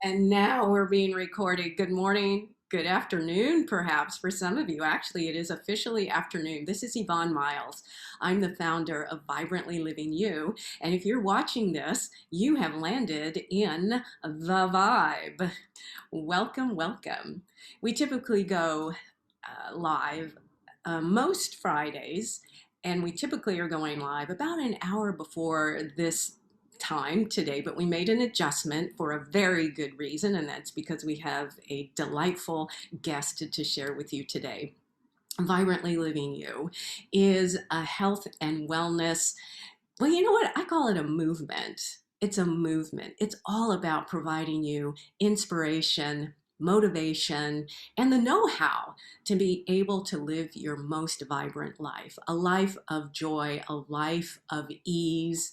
And now we're being recorded. Good morning, good afternoon, perhaps for some of you. Actually, it is officially afternoon. This is Yvonne Myles. I'm the founder of Vibrantly Living You. And if you're watching this, you have landed in the vibe. Welcome, welcome. We typically go live most Fridays, and we typically are going live about an hour before this time today, but we made an adjustment for a very good reason, and that's because we have a delightful guest to share with you today. Vibrantly Living You is a health and wellness, well, you know what? I call it a movement. It's a movement. It's all about providing you inspiration, motivation, and the know-how to be able to live your most vibrant life, a life of joy, a life of ease,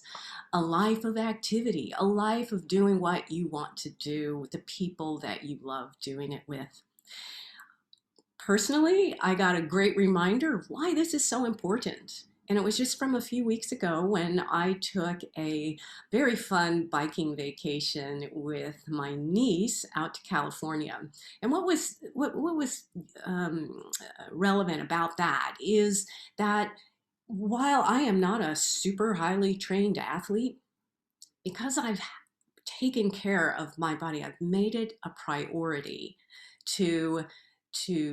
a life of activity, a life of doing what you want to do with the people that you love doing it with. Personally, I got a great reminder of why this is so important. And it was just from a few weeks ago when I took a very fun biking vacation with my niece out to California. And what was relevant about that is that while I am not a super highly trained athlete, because I've taken care of my body, I've made it a priority to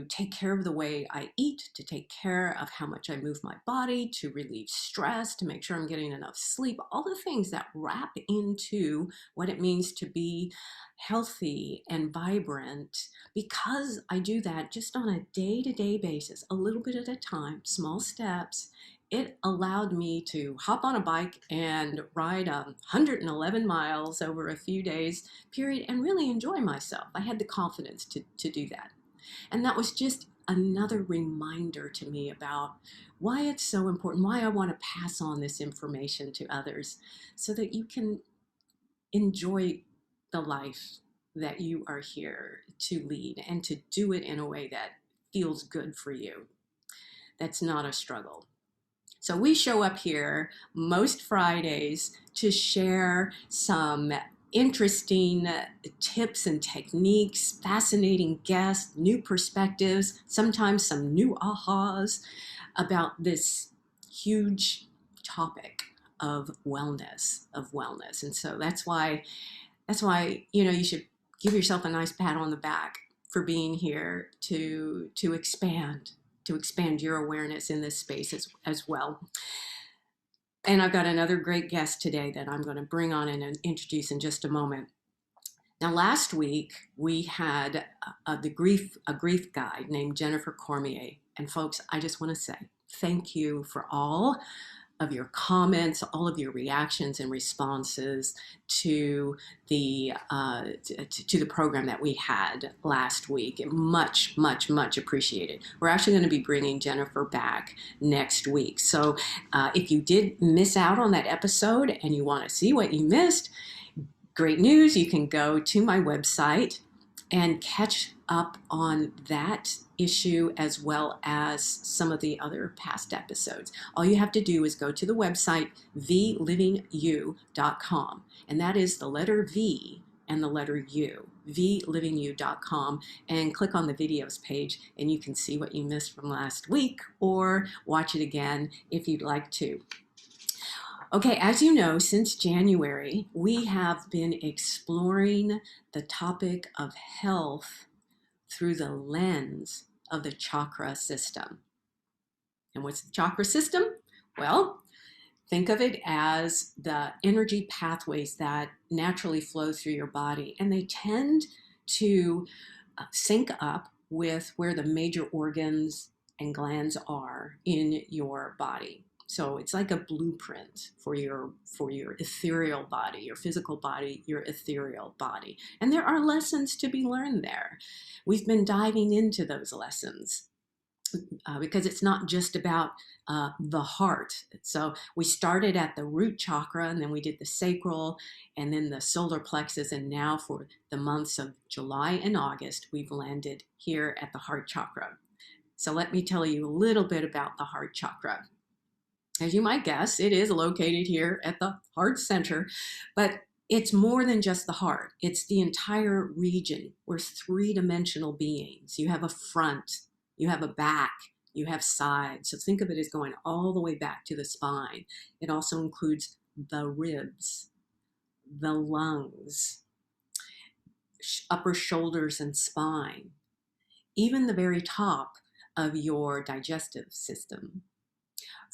take care of the way I eat, to take care of how much I move my body, to relieve stress, to make sure I'm getting enough sleep, all the things that wrap into what it means to be healthy and vibrant. Because I do that just on a day-to-day basis, a little bit at a time, small steps, it allowed me to hop on a bike and ride 111 miles over a few days period and really enjoy myself. I had the confidence to do that. And that was just another reminder to me about why it's so important, why I want to pass on this information to others so that you can enjoy the life that you are here to lead and to do it in a way that feels good for you. That's not a struggle. So we show up here most Fridays to share some interesting tips and techniques, fascinating guests, new perspectives, sometimes some new ahas about this huge topic of wellness. And so that's why you should give yourself a nice pat on the back for being here to expand your awareness in this space as well. And I've got another great guest today that I'm going to bring on and introduce in just a moment. Now, last week we had a grief guide named Jennifer Cormier. And folks, I just want to say thank you for all of your comments, all of your reactions and responses to the program that we had last week. Much, much, much appreciated. We're actually going to be bringing Jennifer back next week. So if you did miss out on that episode and you want to see what you missed, great news. You can go to my website and catch up on that issue as well as some of the other past episodes. All you have to do is go to the website vlivingyou.com, and that is the letter V and the letter U, vlivingyou.com, and click on the videos page and you can see what you missed from last week or watch it again if you'd like to. Okay, as you know, since January, we have been exploring the topic of health through the lens of the chakra system. And what's the chakra system? Well, think of it as the energy pathways that naturally flow through your body, and they tend to sync up with where the major organs and glands are in your body. So it's like a blueprint for your ethereal body, your physical body, your ethereal body. And there are lessons to be learned there. We've been diving into those lessons because it's not just about the heart. So we started at the root chakra, and then we did the sacral, and then the solar plexus, and now for the months of July and August, we've landed here at the heart chakra. So let me tell you a little bit about the heart chakra. As you might guess, it is located here at the heart center, but it's more than just the heart. It's the entire region. We're three-dimensional beings. You have a front, you have a back, you have sides. So think of it as going all the way back to the spine. It also includes the ribs, the lungs, upper shoulders and spine, even the very top of your digestive system.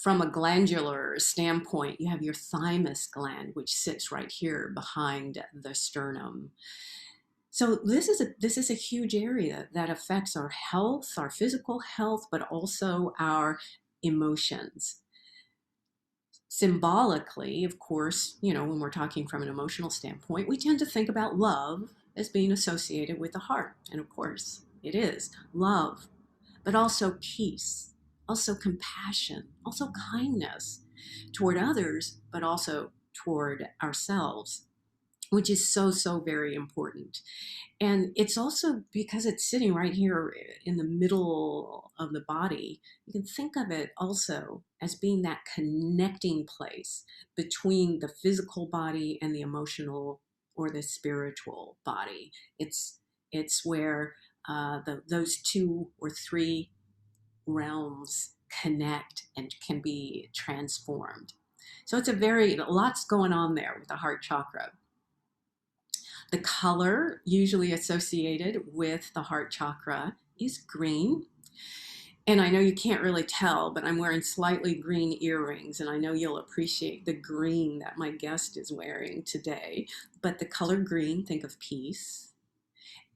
From a glandular standpoint, you have your thymus gland, which sits right here behind the sternum. So this is a huge area that affects our health, our physical health, but also our emotions. Symbolically, of course, when we're talking from an emotional standpoint, we tend to think about love as being associated with the heart. And of course, it is love, but also peace, also compassion, also kindness toward others, but also toward ourselves, which is so, so very important. And it's also because it's sitting right here in the middle of the body, you can think of it also as being that connecting place between the physical body and the emotional or the spiritual body. It's where those two or three realms connect and can be transformed. So it's lots going on there with the heart chakra. The color usually associated with the heart chakra is green. And I know you can't really tell, but I'm wearing slightly green earrings, and I know you'll appreciate the green that my guest is wearing today. But the color green, think of peace.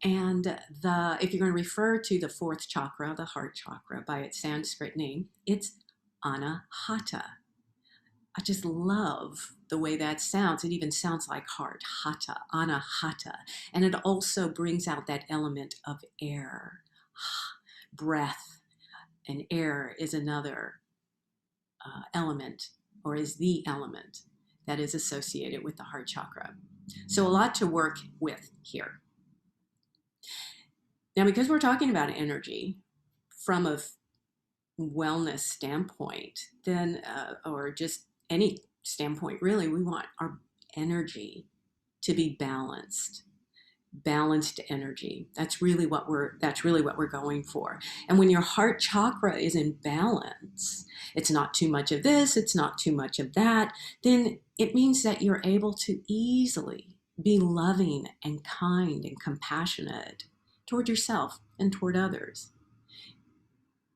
And if you're going to refer to the fourth chakra, the heart chakra, by its Sanskrit name, it's Anahata. I just love the way that sounds. It even sounds like heart, hata, Anahata. And it also brings out that element of air, breath, and air is another element, or is the element that is associated with the heart chakra. So a lot to work with here. Now, because we're talking about energy from a wellness standpoint, then, or just any standpoint, really, we want our energy to be balanced energy. That's really what we're going for. And when your heart chakra is in balance, it's not too much of this, it's not too much of that, then it means that you're able to easily be loving and kind and compassionate toward yourself and toward others.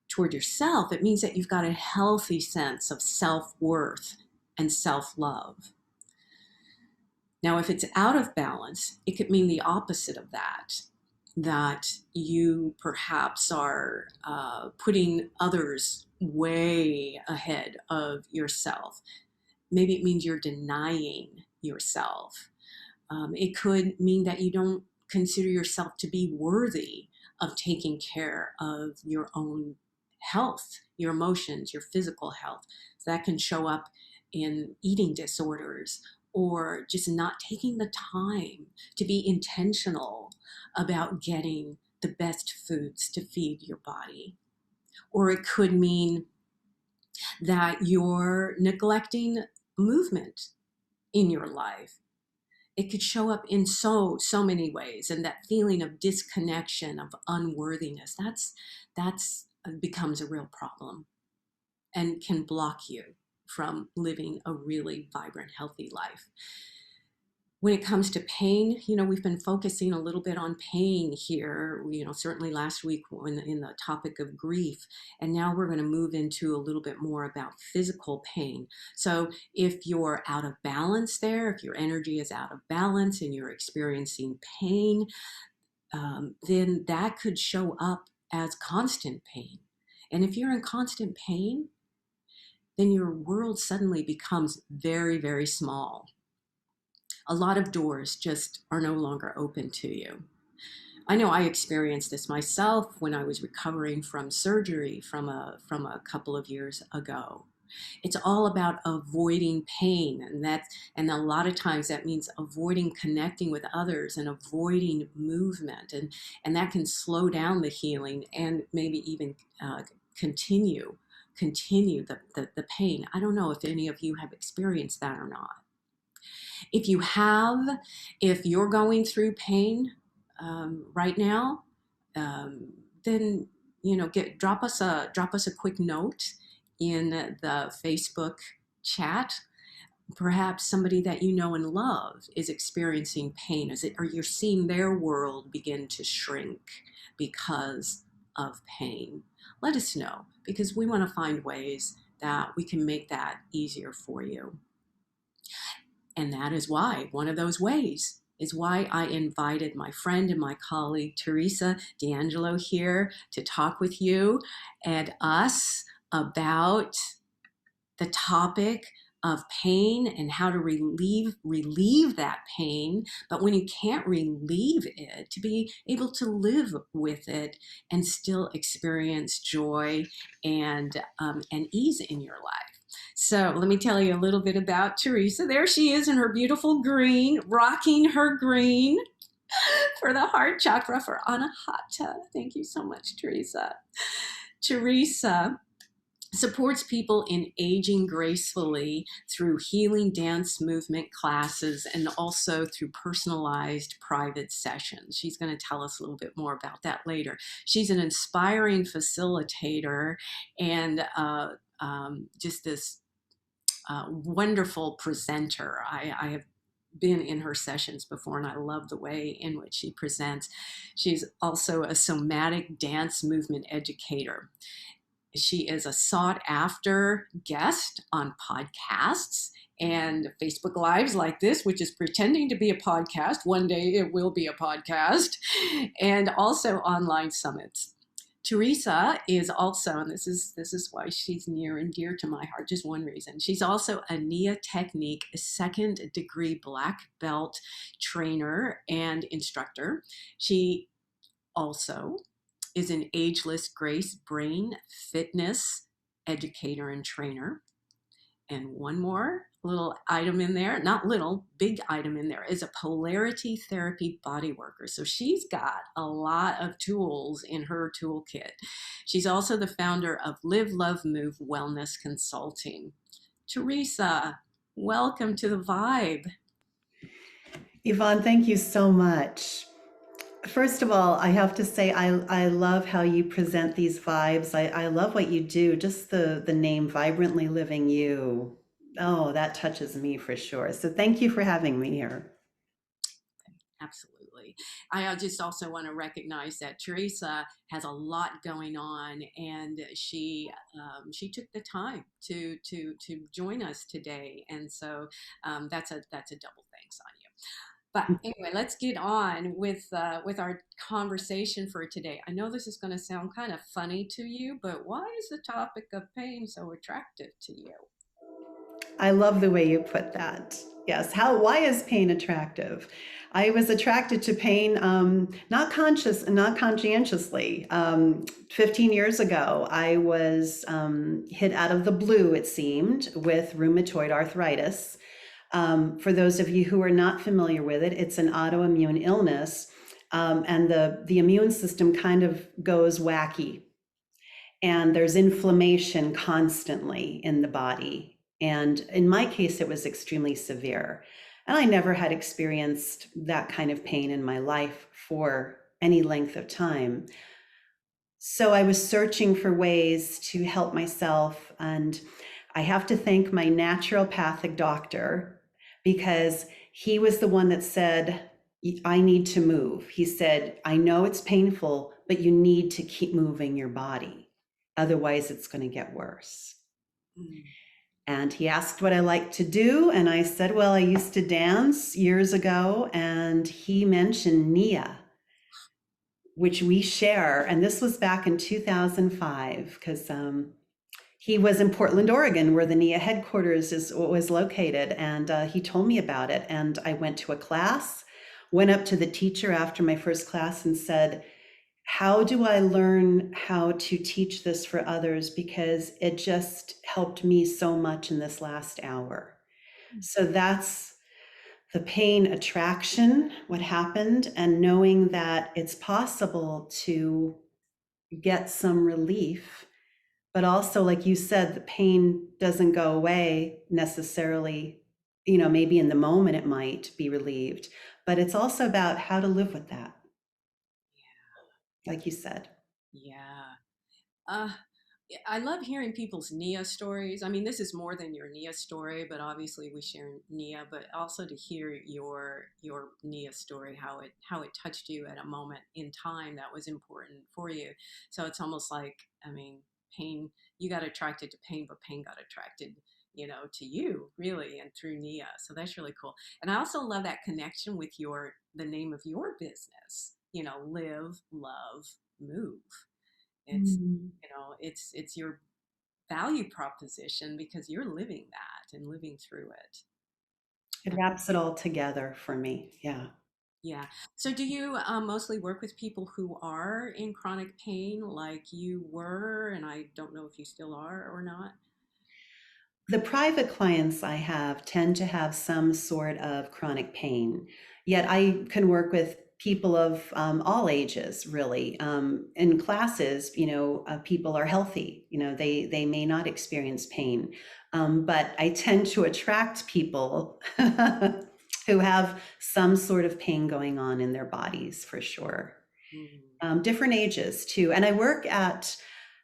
Toward yourself, it means that you've got a healthy sense of self-worth and self-love. Now, if it's out of balance, it could mean the opposite of that you perhaps are putting others way ahead of yourself. Maybe it means you're denying yourself. It could mean that you don't consider yourself to be worthy of taking care of your own health, your emotions, your physical health. So that can show up in eating disorders, or just not taking the time to be intentional about getting the best foods to feed your body. Or it could mean that you're neglecting movement in your life. It could show up in so many ways, and that feeling of disconnection, of unworthiness, that's becomes a real problem and can block you from living a really vibrant, healthy life. When it comes to pain, we've been focusing a little bit on pain here, certainly last week in the topic of grief. And now we're going to move into a little bit more about physical pain. So if you're out of balance there, if your energy is out of balance and you're experiencing pain, then that could show up as constant pain. And if you're in constant pain, then your world suddenly becomes very, very small. A lot of doors just are no longer open to you. I know I experienced this myself when I was recovering from surgery from a couple of years ago. It's all about avoiding pain, and a lot of times that means avoiding connecting with others and avoiding movement, and that can slow down the healing and maybe even continue the pain. I don't know if any of you have experienced that or not. If you have, if you're going through pain right now, um, then drop us a quick note in the Facebook chat. Perhaps somebody that you know and love is experiencing pain, or you're seeing their world begin to shrink because of pain. Let us know, because we want to find ways that we can make that easier for you. And that is why, one of those ways is why I invited my friend and my colleague Teresa D'Angelo here to talk with you and us about the topic of pain and how to relieve that pain, but when you can't relieve it, to be able to live with it and still experience joy and ease in your life. So let me tell you a little bit about Teresa. There she is in her beautiful green, rocking her green for the Heart Chakra for Anahata. Thank you so much, Teresa. Teresa supports people in aging gracefully through healing dance movement classes and also through personalized private sessions. She's going to tell us a little bit more about that later. She's an inspiring facilitator and just this wonderful presenter. I have been in her sessions before, and I love the way in which she presents. She's also a somatic dance movement educator. She is a sought after guest on podcasts and Facebook Lives like this, which is pretending to be a podcast. One day it will be a podcast, and also online summits. Teresa is also, and this is why she's near and dear to my heart, just one reason. She's also a Nia Technique second degree black belt trainer and instructor. She also is an ageless grace brain fitness educator and trainer. And one more little item in there, not little, big item in there, is a polarity therapy body worker. So she's got a lot of tools in her toolkit. She's also the founder of Live, Love, Move Wellness Consulting. Teresa, welcome to the Vibe. Yvonne, thank you so much. First of all, I have to say I love how you present these vibes. I love what you do. Just the name Vibrantly Living You. Oh, that touches me for sure. So thank you for having me here. Absolutely. I just also want to recognize that Teresa has a lot going on, and she took the time to join us today, and so that's a double thanks on you. But anyway, let's get on with our conversation for today. I know this is going to sound kind of funny to you, but why is the topic of pain so attractive to you? I love the way you put that. Yes. Why is pain attractive? I was attracted to pain, not conscientiously. 15 years ago, I was hit out of the blue, it seemed, with rheumatoid arthritis. For those of you who are not familiar with it, it's an autoimmune illness, and the immune system kind of goes wacky, and there's inflammation constantly in the body. And in my case, it was extremely severe. And I never had experienced that kind of pain in my life for any length of time. So I was searching for ways to help myself. And I have to thank my naturopathic doctor, because he was the one that said, I need to move. He said, I know it's painful, but you need to keep moving your body. Otherwise, it's going to get worse. Mm. And he asked what I like to do. And I said, well, I used to dance years ago. And he mentioned Nia, which we share. And this was back in 2005, because he was in Portland, Oregon, where the NIA headquarters was located. And he told me about it. And I went to a class, went up to the teacher after my first class and said, how do I learn how to teach this for others? Because it just helped me so much in this last hour. So that's the pain attraction, what happened, and knowing that it's possible to get some relief. But also, like you said, the pain doesn't go away necessarily maybe in the moment it might be relieved, but it's also about how to live with that, like you said. Yeah. Uh, yeah, I love hearing people's Nia stories. I mean, this is more than your Nia story, but obviously we share Nia, but also to hear your Nia story, how it touched you at a moment in time that was important for you. So it's almost like, I mean, pain, you got attracted to pain, but pain got attracted, to you really, and through Nia. So that's really cool. And I also love that connection with the name of your business, live, love, move. It's, Mm. it's your value proposition because you're living that and living through it. It Uh, wraps it all together for me. Yeah. yeah. So do you mostly work with people who are in chronic pain like you were, and I don't know if you still are or not? The private clients I have tend to have some sort of chronic pain, yet I can work with people of all ages, really. In classes, people are healthy. They may not experience pain, but I tend to attract people who have some sort of pain going on in their bodies, for sure. Mm, Different ages too. And I work at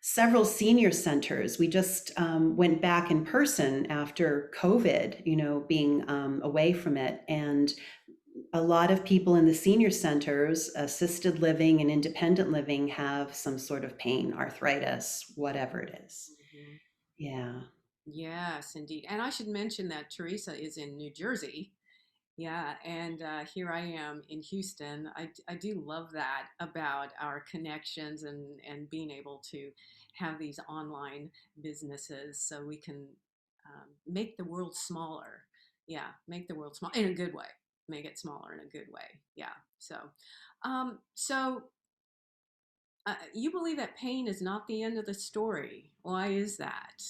several senior centers. We just went back in person after COVID, being away from it. And a lot of people in the senior centers, assisted living and independent living, have some sort of pain, arthritis, whatever it is. mhm. Yeah. Yes, indeed. And I should mention that Teresa is in New Jersey. Yeah, and here I am in Houston. I do love that about our connections and being able to have these online businesses so we can make the world smaller. Yeah, make the world small in a good way. Make it smaller in a good way. Yeah. So you believe that pain is not the end of the story. Why is that?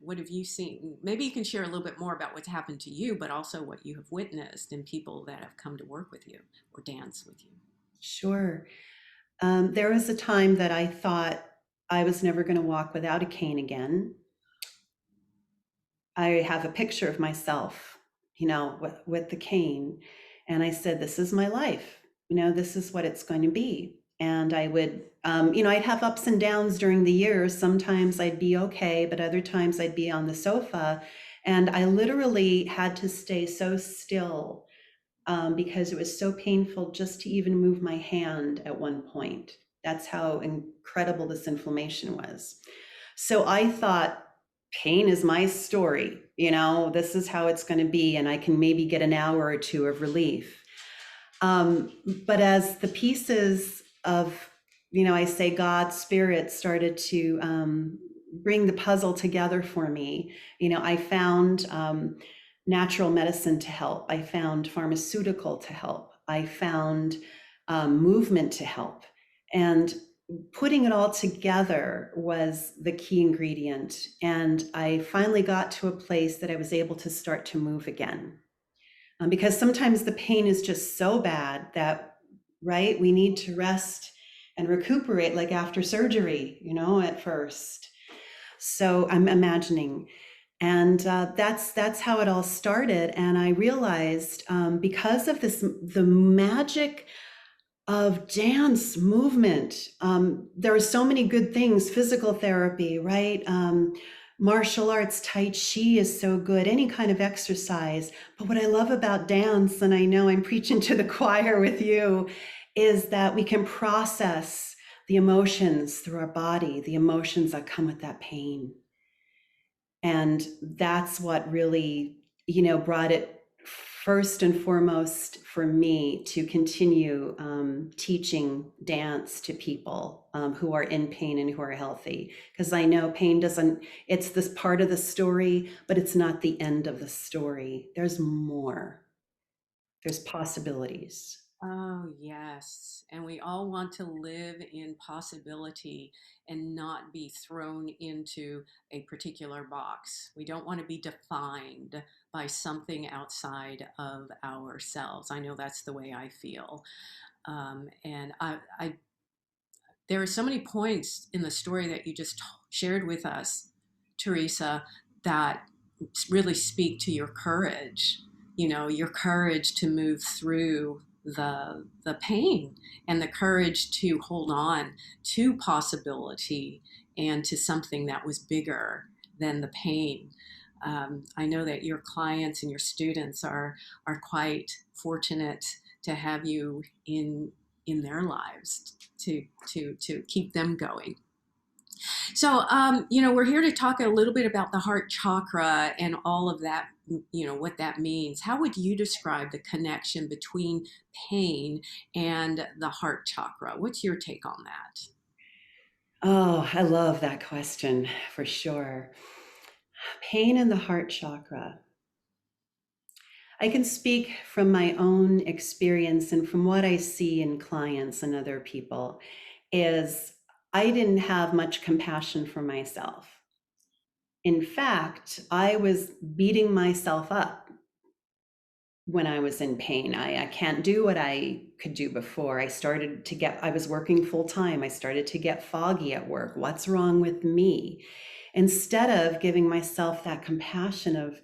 What have you seen? Maybe you can share a little bit more about what's happened to you, but also what you have witnessed in people that have come to work with you or dance with you. Sure. There was a time that I thought I was never going to walk without a cane again. I have a picture of myself, with the cane. And I said, this is my life. This is what it's going to be. And I would, I'd have ups and downs during the year. Sometimes I'd be okay, but other times I'd be on the sofa. And I literally had to stay so still because it was so painful just to even move my hand at one point. That's how incredible this inflammation was. So I thought, pain is my story. This is how it's going to be. And I can maybe get an hour or two of relief. But as the pieces of, I say God, spirit started to bring the puzzle together for me, I found natural medicine to help. I found pharmaceutical to help. I found movement to help. And putting it all together was the key ingredient. And I finally got to a place that I was able to start to move again. Because sometimes the pain is just so bad that, right, we need to rest and recuperate, like after surgery, at first. So I'm imagining. And that's how it all started. And I realized because of the magic of dance movement. There are so many good things, physical therapy, right? Martial arts, Tai Chi is so good, any kind of exercise. But what I love about dance, and I know I'm preaching to the choir with you, is that we can process the emotions through our body, the emotions that come with that pain. And that's what really, brought it first and foremost for me to continue teaching dance to people who are in pain and who are healthy. Because I know pain doesn't, it's this part of the story, but it's not the end of the story. There's more, there's possibilities. Oh, yes. And we all want to live in possibility and not be thrown into a particular box. We don't want to be defined by something outside of ourselves. I know that's the way I feel. And there are so many points in the story that you just shared with us, Teresa, that really speak to your courage, your courage to move through the pain, and the courage to hold on to possibility and to something that was bigger than the pain. I know that your clients and your students are quite fortunate to have you in their lives to keep them going. So, we're here to talk a little bit about the heart chakra and all of that, what that means. How would you describe the connection between pain and the heart chakra? What's your take on that? Oh, I love that question for sure. Pain in the heart chakra. I can speak from my own experience and from what I see in clients and other people is I didn't have much compassion for myself. In fact, I was beating myself up when I was in pain. I can't do what I could do before. I was working full time. I started to get foggy at work. What's wrong with me? Instead of giving myself that compassion of,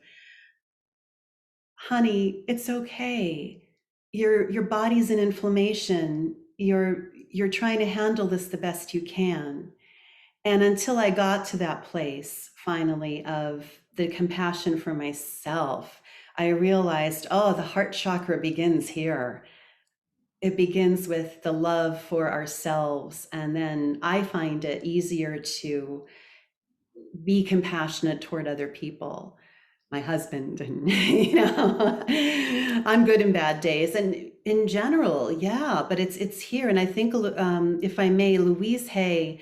honey, it's okay. Your body's in inflammation. You're trying to handle this the best you can. And until I got to that place finally of the compassion for myself, I realized, oh, the heart chakra begins here. It begins with the love for ourselves. And then I find it easier to be compassionate toward other people, my husband, and I'm good in bad days, and in general, yeah. But it's here, and I think, if I may, Louise Hay's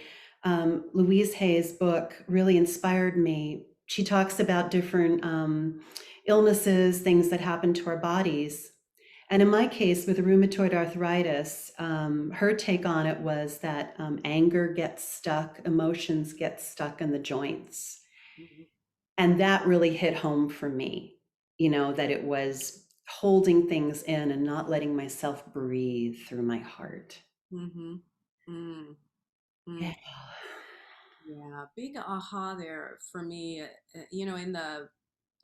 book really inspired me. She talks about different illnesses, things that happen to our bodies. And in my case, with rheumatoid arthritis, her take on it was that anger gets stuck, emotions get stuck in the joints. Mm-hmm. And that really hit home for me, that it was holding things in and not letting myself breathe through my heart. Mm-hmm. Mm-hmm. Yeah. Yeah, big aha there for me. In the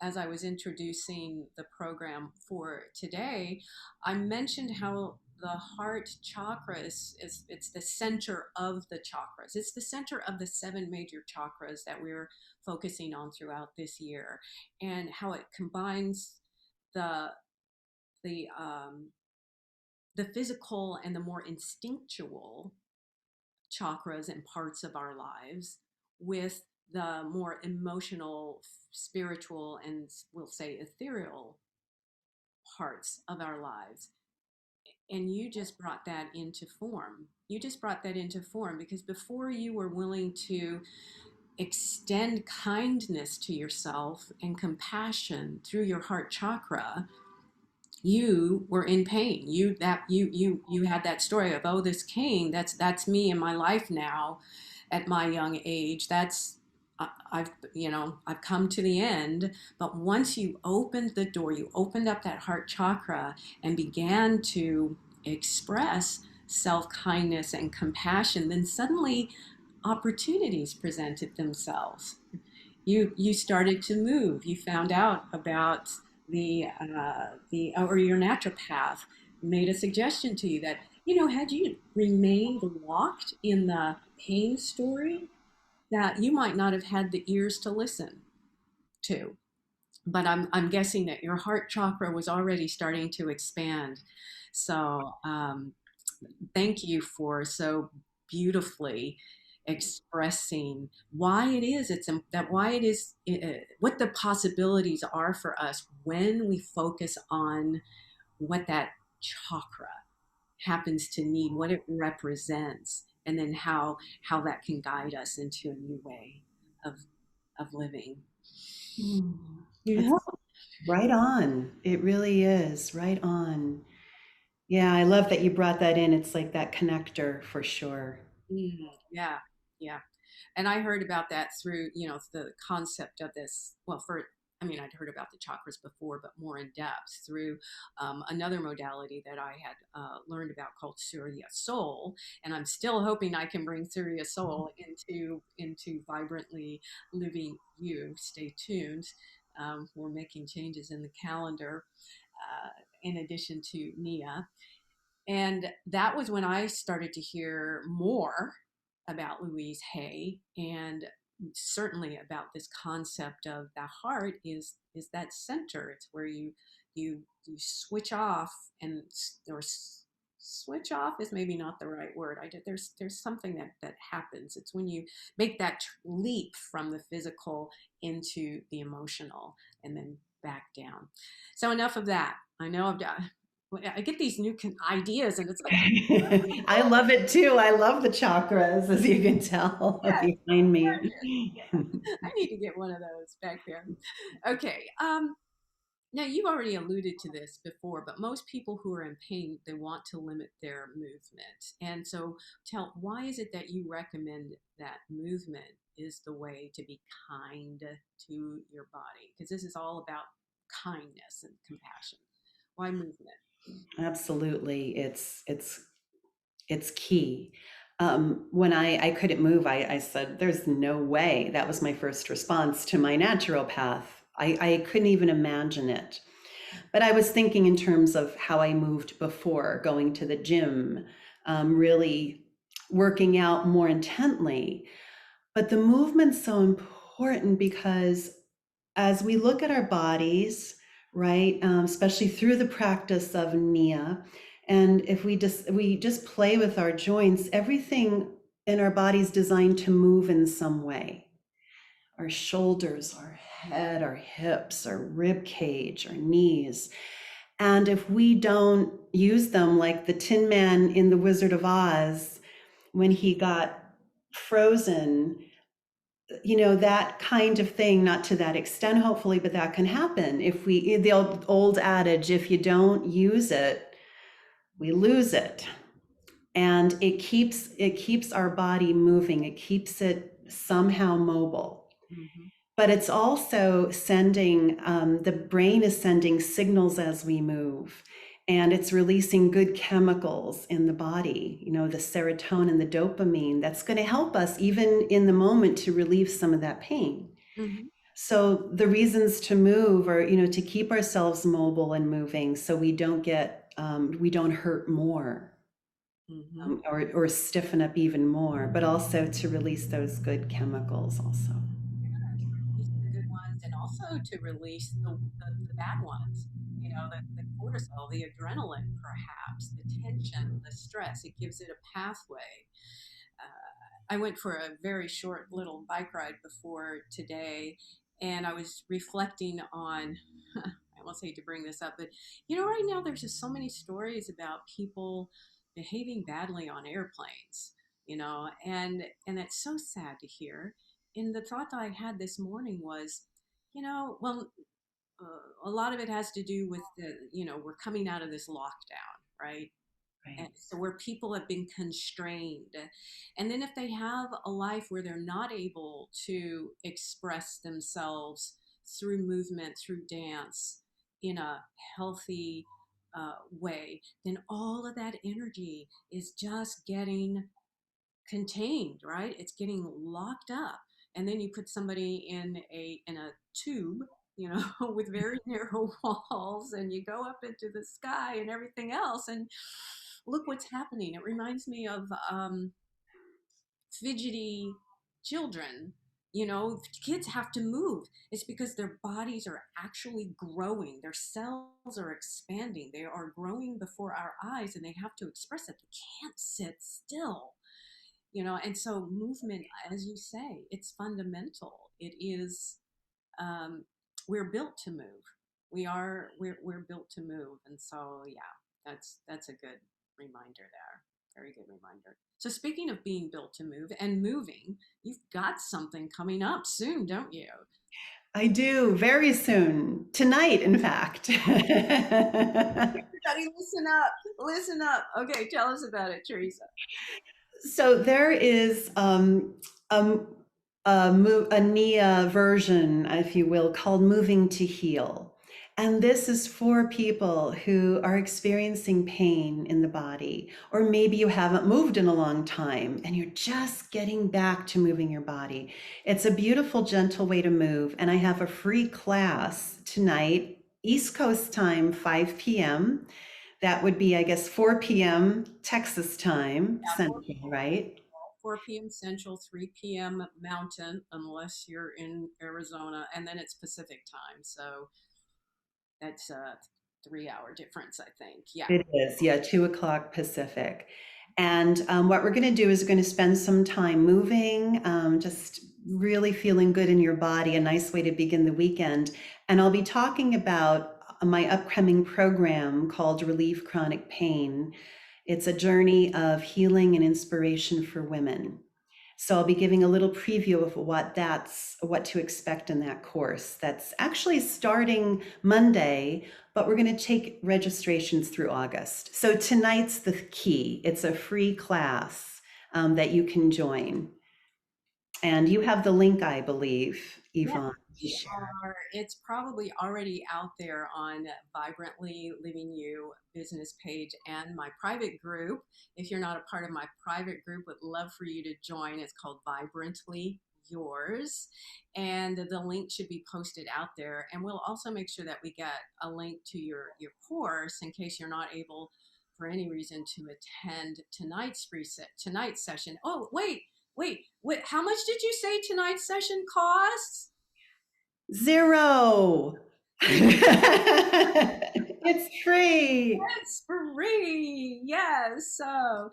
as I was introducing the program for today, I mentioned how the heart chakra is it's the center of the chakras. It's the center of the seven major chakras that we're focusing on throughout this year, and how it combines the the um, the physical and the more instinctual chakras and parts of our lives with the more emotional, spiritual, and we'll say ethereal parts of our lives. And you just brought that into form. You just brought that into form because before you were willing to extend kindness to yourself and compassion through your heart chakra, you were in pain. You had that story of, oh, this king, that's me in my life now at my young age. That's I've come to the end. But once you opened the door, you opened up that heart chakra and began to express self-kindness and compassion, then suddenly opportunities presented themselves. You started to move. You found out about the or your naturopath made a suggestion to you that, had you remained locked in the pain story, that you might not have had the ears to listen to. But I'm guessing that your heart chakra was already starting to expand. So thank you for so beautifully expressing why it is that why it is what the possibilities are for us when we focus on what that chakra happens to need, what it represents, and then how that can guide us into a new way of living. Mm. Yeah. It's right on. It really is right on. Yeah, I love that you brought that in. It's like that connector for sure. Yeah, yeah. And I heard about that through, the concept of this. Well, I mean, I'd heard about the chakras before, but more in depth through another modality that I had learned about called Surya Soul. And I'm still hoping I can bring Surya Soul into vibrantly living you. Stay tuned. we're making changes in the calendar in addition to Nia. And that was when I started to hear more about Louise Hay, and certainly about this concept of the heart is that center. It's where you switch off, and or switch off is maybe not the right word. There's something that happens. It's when you make that leap from the physical into the emotional, and then back down. So enough of that. I know I get these new ideas, and it's like, I love it too. I love the chakras, as you can tell yes, behind me. gorgeous. Yeah, I need to get one of those back there. Okay. Now you've already alluded to this before, but most people who are in pain, they want to limit their movement. And so why is it that you recommend that movement is the way to be kind to your body? Because this is all about kindness and compassion. Why movement? Absolutely. It's key. When I couldn't move, I said, there's no way. That was my first response to my naturopath. I couldn't even imagine it. But I was thinking in terms of how I moved before, going to the gym, really working out more intently. But the movement's so important because as we look at our bodies, right, especially through the practice of Nia, and if we just play with our joints, everything in our body's designed to move in some way. Our shoulders, our head, our hips, our rib cage, our knees. And if we don't use them like the Tin Man in The Wizard of Oz, when he got frozen, that kind of thing, not to that extent, hopefully, but that can happen. The old adage, if you don't use it, we lose it. And it keeps our body moving. It keeps it somehow mobile. Mm-hmm. But it's also the brain is sending signals as we move, and it's releasing good chemicals in the body, the serotonin, the dopamine, that's going to help us even in the moment to relieve some of that pain. Mm-hmm. So the reasons to move are, to keep ourselves mobile and moving so we don't hurt more, Mm-hmm. or stiffen up even more, but also to release those good chemicals also. To release the good ones, and also to release the bad ones. The cortisol, the adrenaline, perhaps, the tension, the stress. It gives it a pathway. I went for a very short little bike ride before today, and I was reflecting on. I almost hate to bring this up, but right now there's just so many stories about people behaving badly on airplanes. And it's so sad to hear. And the thought that I had this morning was, well, a lot of it has to do with we're coming out of this lockdown, right? And Right. so where people have been constrained, and then if they have a life where they're not able to express themselves through movement, through dance, in a healthy way, then all of that energy is just getting contained, right? It's getting locked up. And then you put somebody in a tube, with very narrow walls, and you go up into the sky and everything else, and look what's happening. It reminds me of fidgety children. Kids have to move. It's because their bodies are actually growing. Their cells are expanding. They are growing before our eyes, and they have to express it. They can't sit still. And so movement, as you say, it's fundamental. It is, um, we're built to move. We're built to move. And so, yeah, that's a good reminder there. Very good reminder. So speaking of being built to move and moving, you've got something coming up soon, don't you? I do, very soon, tonight, in fact. Everybody listen up. Listen up. Okay, tell us about it, Teresa. So there is a Nia version, if you will, called Moving to Heal. And this is for people who are experiencing pain in the body, or maybe you haven't moved in a long time and you're just getting back to moving your body. It's a beautiful, gentle way to move. And I have a free class tonight, East Coast time, 5 p.m. That would be, I guess, 4 p.m. Texas time, Yeah, Central, right? 4 p.m. Central, 3 p.m. Mountain, unless you're in Arizona, and then it's Pacific time. So that's a 3 hour difference, I think. Yeah. It is, yeah, 2 o'clock Pacific. And what we're going to do is we're going to spend some time moving, just really feeling good in your body, a nice way to begin the weekend. And I'll be talking about my upcoming program called Relieve Chronic Pain. It's a journey of healing and inspiration for women. So I'll be giving a little preview of what to expect in that course. That's actually starting Monday, but we're going to take registrations through August. So tonight's the key. It's a free class that you can join. And you have the link, I believe, Yeah, Yvonne, to we share. are. It's probably already out there on Vibrantly Living You business page and my private group. If you're not a part of my private group, would love for you to join. It's called Vibrantly Yours, and the link should be posted out there. And we'll also make sure that we get a link to your course in case you're not able, for any reason, to attend tonight's session. Oh, wait, how much did you say tonight's session costs? 0. It's free. It's free. Yes. So,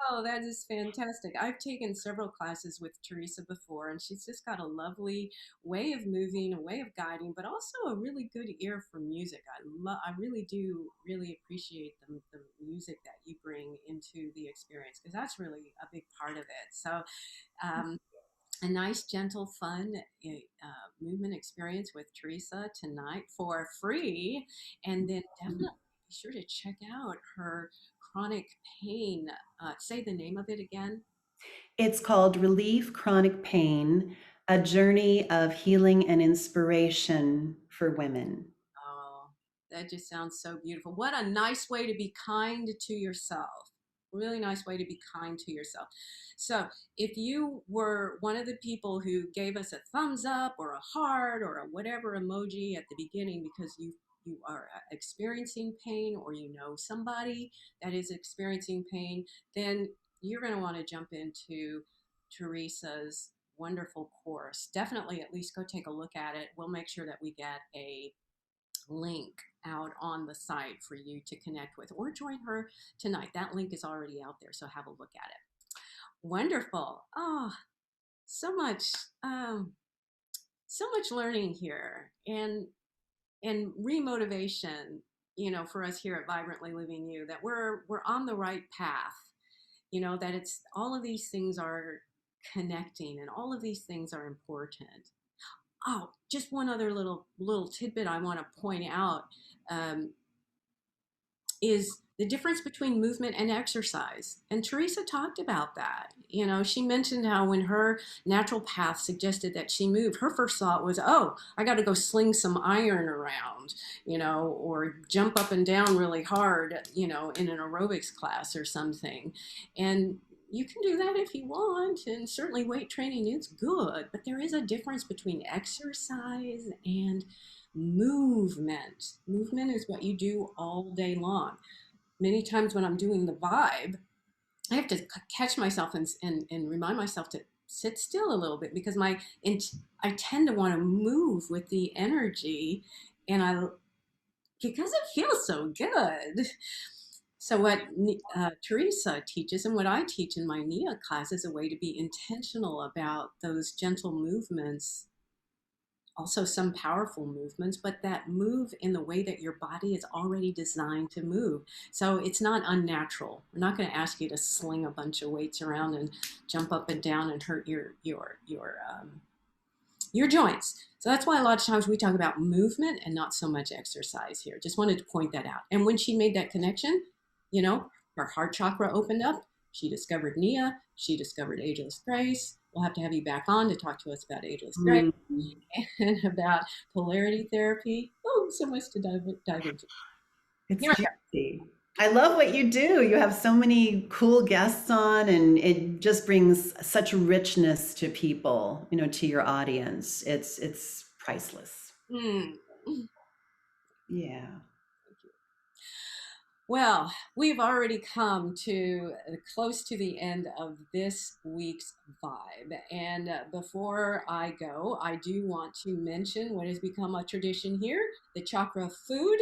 oh, that is fantastic. I've taken several classes with Teresa before, and she's just got a lovely way of moving, a way of guiding, but also a really good ear for music. I really do really appreciate the music that you bring into the experience because that's really a big part of it. So, um, a nice, gentle, fun movement experience with Teresa tonight for free. And then definitely be sure to check out her chronic pain. Say the name of it again. It's called Relieve Chronic Pain, a journey of healing and inspiration for women. Oh, that just sounds so beautiful. What a nice way to be kind to yourself. Really nice way to be kind to yourself. So, if you were one of the people who gave us a thumbs up or a heart or a whatever emoji at the beginning because you are experiencing pain or you know somebody that is experiencing pain, then you're going to want to jump into Teresa's wonderful course. Definitely at least go take a look at it. We'll make sure that we get a link out on the site for you to connect with or join her tonight. That link is already out there, so have a look at it. Wonderful. Oh, so much, um, so much learning here and remotivation. For us here at Vibrantly Living You, that we're on the right path. That it's all of these things are connecting and all of these things are important. Oh, just one other little tidbit I want to point out um, is the difference between movement and exercise. And Teresa talked about that. She mentioned how when her natural path suggested that she moved, her first thought was, oh, I got to go sling some iron around, or jump up and down really hard, in an aerobics class or something. And you can do that if you want, and certainly weight training is good, but there is a difference between exercise and movement. Movement is what you do all day long. Many times when I'm doing the vibe, I have to catch myself and remind myself to sit still a little bit because I tend to want to move with the energy, and I because it feels so good. So what Teresa teaches and what I teach in my Nia class is a way to be intentional about those gentle movements, also some powerful movements, but that move in the way that your body is already designed to move. So it's not unnatural. We're not going to ask you to sling a bunch of weights around and jump up and down and hurt your joints. So that's why a lot of times we talk about movement and not so much exercise here. Just wanted to point that out. And when she made that connection, you know, her heart chakra opened up. She discovered Nia. She discovered Ageless Grace. We'll have to have you back on to talk to us about Ageless Grace Mm. and about polarity therapy. Oh, so much to dive into. It's Here I juicy. I love what you do. You have so many cool guests on, and it just brings such richness to people, to your audience. It's priceless. go. Yeah. Well, we've already come to close to the end of this week's vibe. And before I go, I do want to mention what has become a tradition here, the chakra food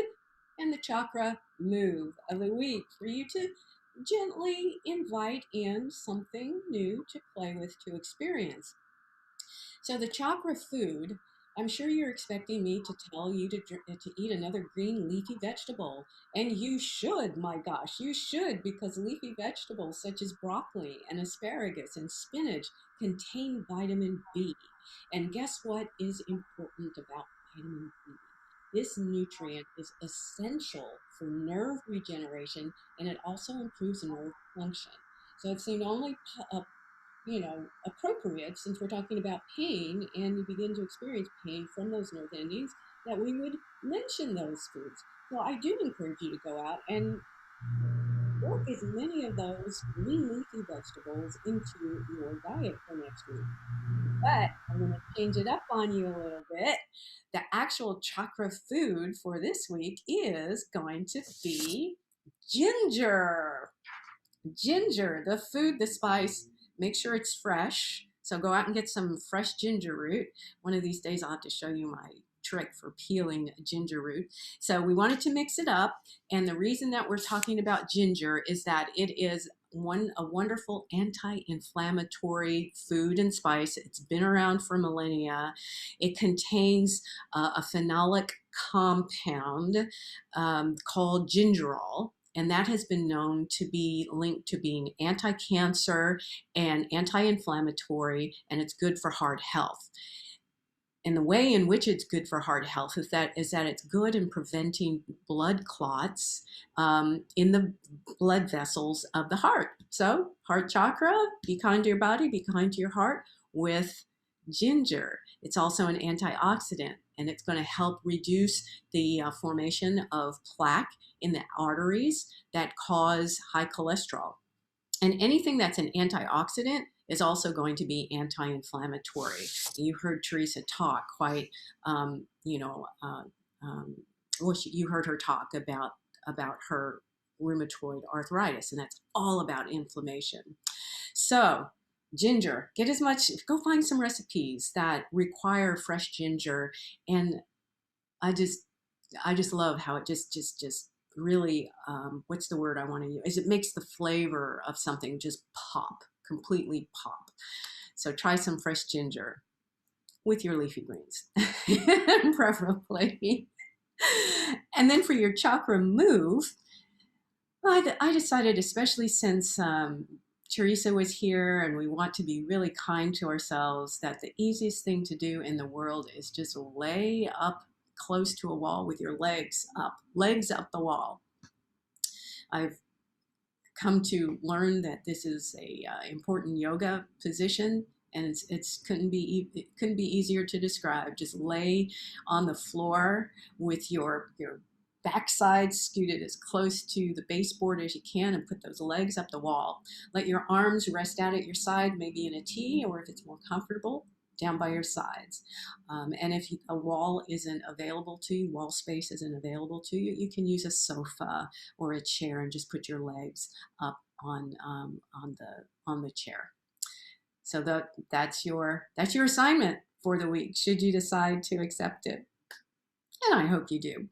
and the chakra move of the week, for you to gently invite in something new to play with, to experience. So the chakra food, I'm sure you're expecting me to tell you to eat another green leafy vegetable. And you should, my gosh, you should, because leafy vegetables such as broccoli and asparagus and spinach contain vitamin B. And guess what is important about vitamin B? This nutrient is essential for nerve regeneration, and it also improves nerve function. So it's the only appropriate, since we're talking about pain and you begin to experience pain from those nerve endings, that we would mention those foods. So I do encourage you to go out and work as many of those green leafy vegetables into your diet for next week. But I'm going to change it up on you a little bit. The actual chakra food for this week is going to be ginger. Ginger, the food, the spice, make sure it's fresh. So go out and get some fresh ginger root. One of these days I'll have to show you my trick for peeling ginger root. So we wanted to mix it up. And the reason that we're talking about ginger is that it is a wonderful anti-inflammatory food and spice. It's been around for millennia. It contains a phenolic compound called gingerol, and that has been known to be linked to being anti-cancer and anti-inflammatory, and it's good for heart health. And the way in which it's good for heart health is that it's good in preventing blood clots in the blood vessels of the heart. So, heart chakra, be kind to your body, be kind to your heart with ginger. It's also an antioxidant, and it's going to help reduce the formation of plaque in the arteries that cause high cholesterol. And anything that's an antioxidant is also going to be anti-inflammatory. You heard Teresa talk quite, um, you know, uh, um, you heard her talk about her rheumatoid arthritis, and that's all about inflammation. So ginger, get as much, go find some recipes that require fresh ginger. And I just I just love how it just really, what's the word I want to use, is it makes the flavor of something just pop, completely pop. So try some fresh ginger with your leafy greens, preferably. And then for your chakra move, I decided, especially since Teresa was here and we want to be really kind to ourselves, that the easiest thing to do in the world is just lay up close to a wall with your legs up the wall. I've come to learn that this is a important yoga position, and it couldn't be easier to describe. Just lay on the floor with your backside scooted as close to the baseboard as you can, and put those legs up the wall. Let your arms rest out at your side, maybe in a T, or if it's more comfortable, down by your sides. And if a wall isn't available to you, wall space isn't available to you, you can use a sofa or a chair and just put your legs up on the chair. So that's your assignment for the week, should you decide to accept it. And I hope you do.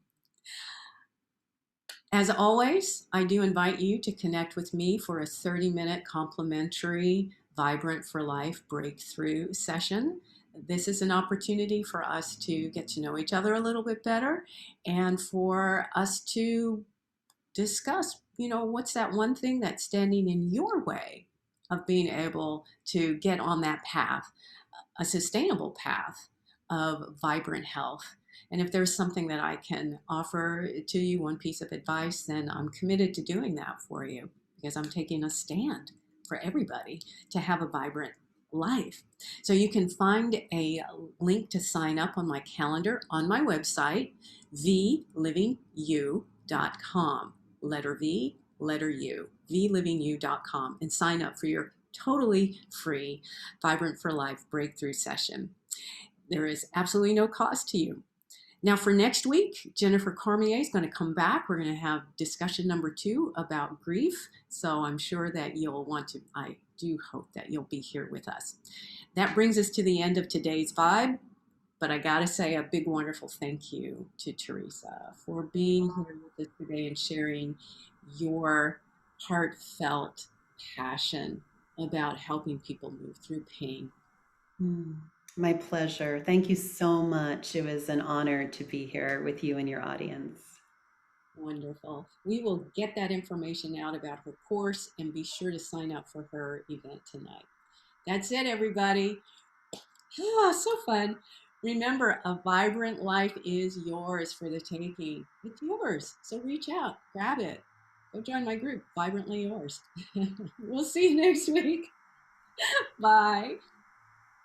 As always, I do invite you to connect with me for a 30-minute complimentary Vibrant for Life breakthrough session. This is an opportunity for us to get to know each other a little bit better, and for us to discuss, what's that one thing that's standing in your way of being able to get on that path, a sustainable path of vibrant health. And if there's something that I can offer to you, one piece of advice, then I'm committed to doing that for you, because I'm taking a stand for everybody to have a vibrant life. So you can find a link to sign up on my calendar on my website, vlivingyou.com. Letter V, letter U, vlivingyou.com, and sign up for your totally free Vibrant for Life breakthrough session. There is absolutely no cost to you. Now, for next week, Jennifer Cormier is going to come back. We're going to have discussion number 2 about grief. So I'm sure that you'll want to, I do hope that you'll be here with us. That brings us to the end of today's Vibe. But I got to say a big, wonderful thank you to Teresa for being here with us today and sharing your heartfelt passion about helping people move through pain. Mm, my pleasure. Thank you so much. It was an honor to be here with you and your audience. Wonderful. We will get that information out about her course and be sure to sign up for her event tonight. That's it, everybody. Ah, so fun. Remember, a vibrant life is yours for the taking. It's yours. So reach out, grab it. Go join my group, Vibrantly Yours. We'll see you next week. Bye.